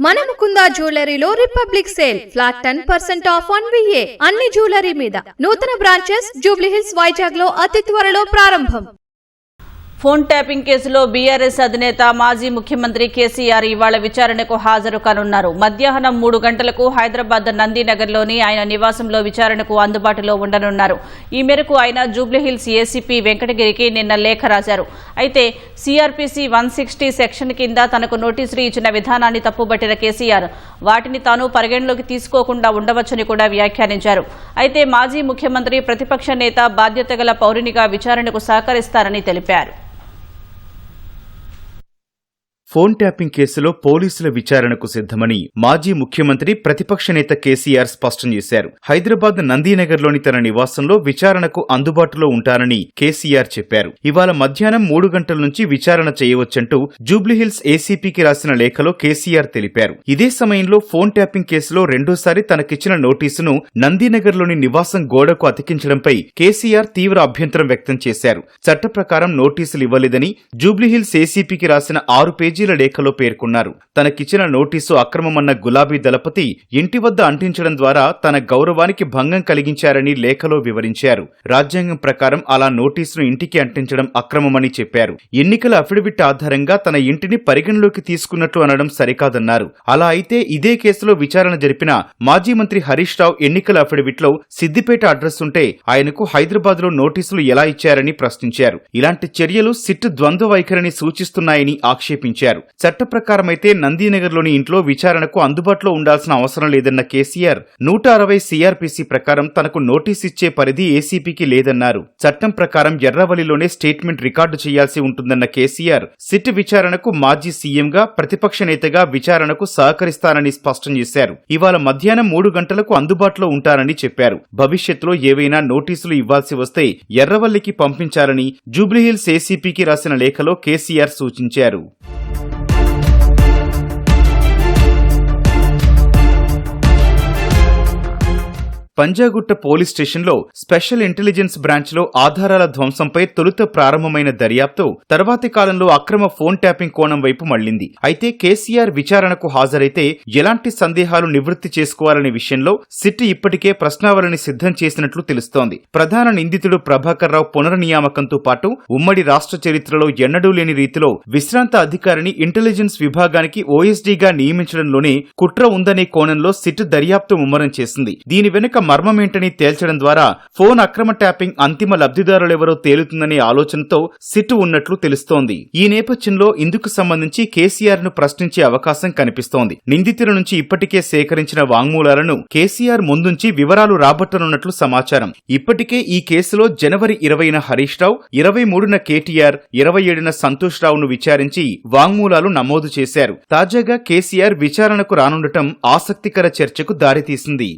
మన ముకుంద జ్యువెలరీలో republic sale flat 10% off on VA అన్ని జ్యువెలరీ మీద. నూతన బ్రాంచెస్ జూబ్లీ హిల్స్, వైజాగ్ లో అతి త్వరలో ప్రారంభం. ఫోన్ ట్యాపింగ్ కేసులో బీఆర్ఎస్ అధినేత మాజీ ముఖ్యమంత్రి కేసీఆర్ ఇవాళ విచారణకు హాజరు కానున్నారు. మధ్యాహ్నం 3 గంటలకు హైదరాబాద్ నందినగర్లోని ఆయన నివాసంలో విచారణకు అందుబాటులో ఉండనున్నారు. ఈ మేరకు ఆయన జూబ్లీహిల్స్ ఏసీపీ వెంకటగిరికి నిన్న లేఖ రాశారు. అయితే CRPC 160 సెక్షన్ కింద తనకు నోటీసులు ఇచ్చిన విధానాన్ని తప్పుబట్టిన కేసీఆర్ వాటిని తాను పరిగణలోకి తీసుకోకుండా ఉండవచ్చని కూడా వ్యాఖ్యానించారు. అయితే మాజీ ముఖ్యమంత్రి ప్రతిపక్ష నేత బాధ్యత గల పౌరునిగా విచారణకు సహకరిస్తారని తెలిపారు. ఫోన్ ట్యాపింగ్ కేసులో పోలీసుల విచారణకు సిద్దమని మాజీ ముఖ్యమంత్రి ప్రతిపక్ష నేత కేసీఆర్ స్పష్టం చేశారు. హైదరాబాద్ నందినగర్లోని తన నివాసంలో విచారణకు అందుబాటులో ఉంటారని కేసీఆర్ చెప్పారు. ఇవాళ మధ్యాహ్నం 3 గంటల నుంచి విచారణ చేయవచ్చంటూ జూబ్లీహిల్స్ ఏసీపీకి రాసిన లేఖలో కేసీఆర్ తెలిపారు. ఇదే సమయంలో ఫోన్ ట్యాపింగ్ కేసులో రెండోసారి తనకిచ్చిన నోటీసును నందినగర్లోని నివాసం గోడకు అతికించడంపై కేసీఆర్ తీవ్ర అభ్యంతరం వ్యక్తం చేశారు. చట్ట ప్రకారం నోటీసులు ఇవ్వలేదని జూబ్లీహిల్స్ ఏసీపీకి రాసిన 6 పేజీల లేఖలో పేర్కొన్నారు. తనకిచ్చిన నోటీసు అక్రమమన్న గులాబీ దళపతి ఇంటి వద్ద అంటించడం ద్వారా తన గౌరవానికి భంగం కలిగించారని లేఖలో వివరించారు. రాజ్యాంగం ప్రకారం అలా నోటీసును ఇంటికి అంటించడం అక్రమమని చెప్పారు. ఎన్నికల అఫిడవిట్ ఆధారంగా తన ఇంటిని పరిగణలోకి తీసుకున్నట్లు అనడం సరికాదన్నారు. అలా అయితే ఇదే కేసులో విచారణ జరిపిన మాజీ మంత్రి హరీష్ రావు ఎన్నికల అఫిడవిట్లో సిద్దిపేట అడ్రస్ ఉంటే ఆయనకు హైదరాబాద్ లో నోటీసులు ఎలా ఇచ్చారని ప్రశ్నించారు. ఇలాంటి చర్యలు సిట్ ద్వంద్వ వైఖరిని సూచిస్తున్నాయని ఆక్షేపించారు. చట్ట ప్రకారమైతే నందినగర్లోని ఇంట్లో విచారణకు అందుబాటులో ఉండాల్సిన అవసరం లేదన్న కేసీఆర్ 160 CRPC ప్రకారం తనకు నోటీస్ ఇచ్చే పరిధి ఏసీపీకి లేదన్నారు. చట్టం ప్రకారం ఎర్రవల్లిలోనే స్టేట్మెంట్ రికార్డు చేయాల్సి ఉంటుందన్న కేసీఆర్ సిట్ విచారణకు మాజీ సీఎంగా ప్రతిపక్ష నేతగా విచారణకు సహకరిస్తానని స్పష్టం చేశారు. ఇవాళ మధ్యాహ్నం 3 గంటలకు అందుబాటులో ఉంటారని చెప్పారు. భవిష్యత్తులో ఏవైనా నోటీసులు ఇవ్వాల్సి వస్తే ఎర్రవల్లికి పంపించాలని జూబ్లీహిల్స్ ఏసీపీకి రాసిన లేఖలో కేసీఆర్ సూచించారు. పంజాగుట్ట పోలీస్ స్టేషన్లో స్పెషల్ ఇంటెలిజెన్స్ బ్రాంచ్లో ఆధారాల ధ్వంసంపై తొలుత ప్రారంభమైన దర్యాప్తు తర్వాతి కాలంలో అక్రమ ఫోన్ ట్యాపింగ్ కోణం వైపు మళ్లింది. అయితే కేసీఆర్ విచారణకు హాజరైతే ఎలాంటి సందేహాలు నివృత్తి చేసుకోవాలనే విషయంలో సిట్ ఇప్పటికే ప్రశ్నావళిని సిద్ధం చేసినట్లు తెలుస్తోంది. ప్రధాన నిందితుడు ప్రభాకర్ రావు పునర్నియామకంతో పాటు ఉమ్మడి రాష్ట్ర చరిత్రలో ఎన్నడూ లేని రీతిలో విశ్రాంత అధికారిని ఇంటెలిజెన్స్ విభాగానికి OSDగా నియమించడంలోనే కుట్ర ఉందనే కోణంలో సిట్ దర్యాప్తు ముమ్మరం చేసింది. దీని వెనుక మర్మమేంటని తేల్చడం ద్వారా ఫోన్ అక్రమ ట్యాపింగ్ అంతిమ లబ్ధిదారులెవరో తేలుతుందనే ఆలోచనతో సిట్ ఉన్నట్లు తెలుస్తోంది. ఈ నేపథ్యంలో ఇందుకు సంబంధించి కేసీఆర్ ను ప్రశ్నించే అవకాశం కనిపిస్తోంది. నిందితుల నుంచి ఇప్పటికే సేకరించిన వాంగ్మూలాలను కేసీఆర్ ముందుంచి వివరాలు రాబట్టనున్నట్లు సమాచారం. ఇప్పటికే ఈ కేసులో జనవరి 20న హరీష్ రావు, 23న కేటీఆర్, 27న సంతోష్ రావును విచారించి వాంగ్మూలాలు నమోదు చేశారు. తాజాగా కేసీఆర్ విచారణకు రానుండటం ఆసక్తికర చర్చకు దారితీసింది.